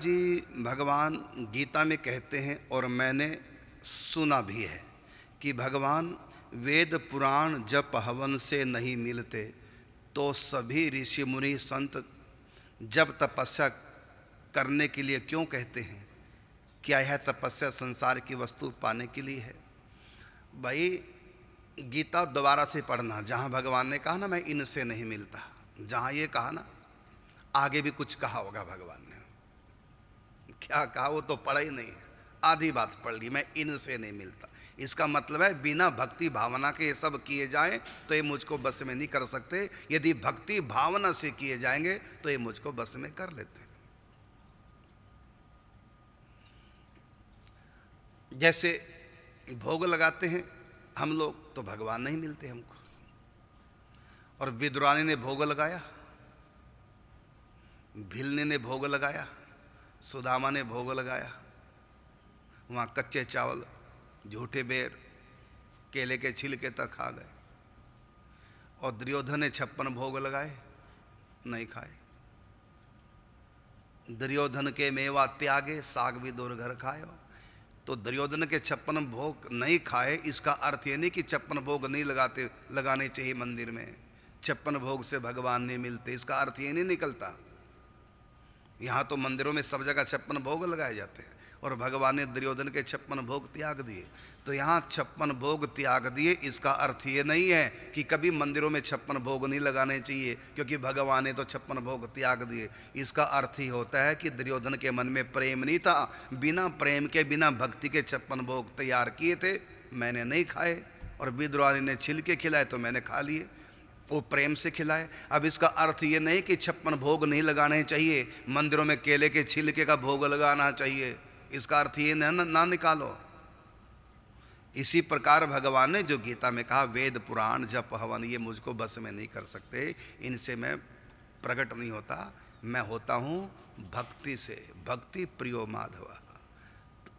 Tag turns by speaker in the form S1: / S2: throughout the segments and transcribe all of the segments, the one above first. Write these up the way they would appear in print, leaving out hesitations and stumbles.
S1: जी भगवान गीता में कहते हैं और मैंने सुना भी है कि भगवान वेद पुराण जप हवन से नहीं मिलते तो सभी ऋषि मुनि संत जब तपस्या करने के लिए क्यों कहते हैं? क्या यह तपस्या संसार की वस्तु पाने के लिए है? भाई गीता दोबारा से पढ़ना, जहाँ भगवान ने कहा ना मैं इनसे नहीं मिलता, जहाँ ये कहा ना आगे भी कुछ कहा होगा भगवान ने। क्या कहा वो तो पढ़ा ही नहीं है, आधी बात पढ़ ली, मैं इनसे नहीं मिलता। इसका मतलब है बिना भक्ति भावना के ये सब किए जाएं तो ये मुझको बस में नहीं कर सकते, यदि भक्ति भावना से किए जाएंगे तो ये मुझको बस में कर लेते। जैसे भोग लगाते हैं हम लोग तो भगवान नहीं मिलते हमको, और विद्वानी ने भोग लगाया, भिलने ने भोग लगाया, सुदामा ने भोग लगाया, वहाँ कच्चे चावल, झूठे बेर, केले के छिलके तक खा गए। और दुर्योधन ने 56 भोग लगाए, नहीं खाए। दुर्योधन के मेवा त्यागे, साग भी दूर घर खाए। तो दुर्योधन के 56 भोग नहीं खाए, इसका अर्थ ये नहीं कि 56 भोग नहीं लगाने चाहिए मंदिर में, 56 भोग से भगवान नहीं मिलते, इसका अर्थ ये नहीं निकलता। यहाँ तो मंदिरों में सब जगह 56 भोग लगाए जाते हैं और भगवान ने दुर्योधन के 56 भोग त्याग दिए। तो यहाँ 56 भोग त्याग दिए, इसका अर्थ ये नहीं है कि कभी मंदिरों में 56 भोग नहीं लगाने चाहिए क्योंकि भगवान ने तो 56 भोग त्याग दिए। इसका अर्थ ही होता है कि दुर्योधन के मन में प्रेम नहीं था, बिना प्रेम के बिना भक्ति के 56 भोग तैयार किए थे, मैंने नहीं खाए, और विद्वानी ने छिलके खिलाए तो मैंने खा लिए, वो प्रेम से खिलाए। अब इसका अर्थ ये नहीं कि 56 भोग नहीं लगाने चाहिए, मंदिरों में केले के छिलके का भोग लगाना चाहिए, इसका अर्थ ये ना निकालो। इसी प्रकार भगवान ने जो गीता में कहा वेद पुराण जप हवन ये मुझको बस में नहीं कर सकते, इनसे मैं प्रकट नहीं होता, मैं होता हूँ भक्ति से, भक्ति प्रियो माधव।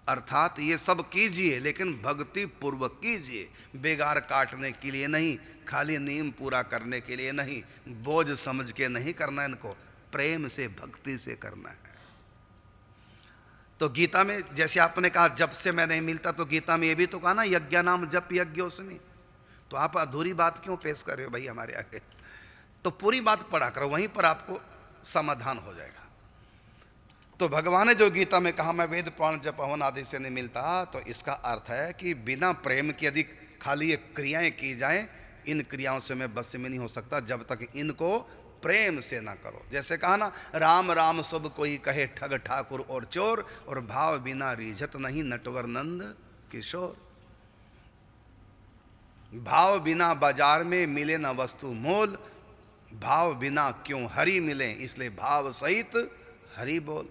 S1: अर्थात ये सब कीजिए लेकिन भक्ति पूर्वक कीजिए, बेगार काटने के लिए नहीं, खाली नियम पूरा करने के लिए नहीं, बोझ समझ के नहीं करना, इनको प्रेम से भक्ति से करना है। तो गीता में जैसे आपने कहा जब से मैं नहीं मिलता, तो गीता में ये भी तो कहा ना यज्ञ नाम जप यज्ञोस्मि, तो आप अधूरी बात क्यों पेश कर रहे हो भाई हमारे आगे? तो पूरी बात पढ़ा करो, वहीं पर आपको समाधान हो जाएगा। तो भगवान ने जो गीता में कहा मैं वेद पुराण जप हवन आदि से नहीं मिलता, तो इसका अर्थ है कि बिना प्रेम के यदि खाली ये क्रियाएं की जाएं, इन क्रियाओं से मैं बस में नहीं हो सकता जब तक इनको प्रेम से ना करो। जैसे कहा ना राम राम सब कोई कहे ठग ठाकुर और चोर, और भाव बिना रीझत नहीं नटवर नंद किशोर। भाव बिना बाजार में मिले ना वस्तु मोल, भाव बिना क्यों हरि मिले, इसलिए भाव सहित हरि बोल।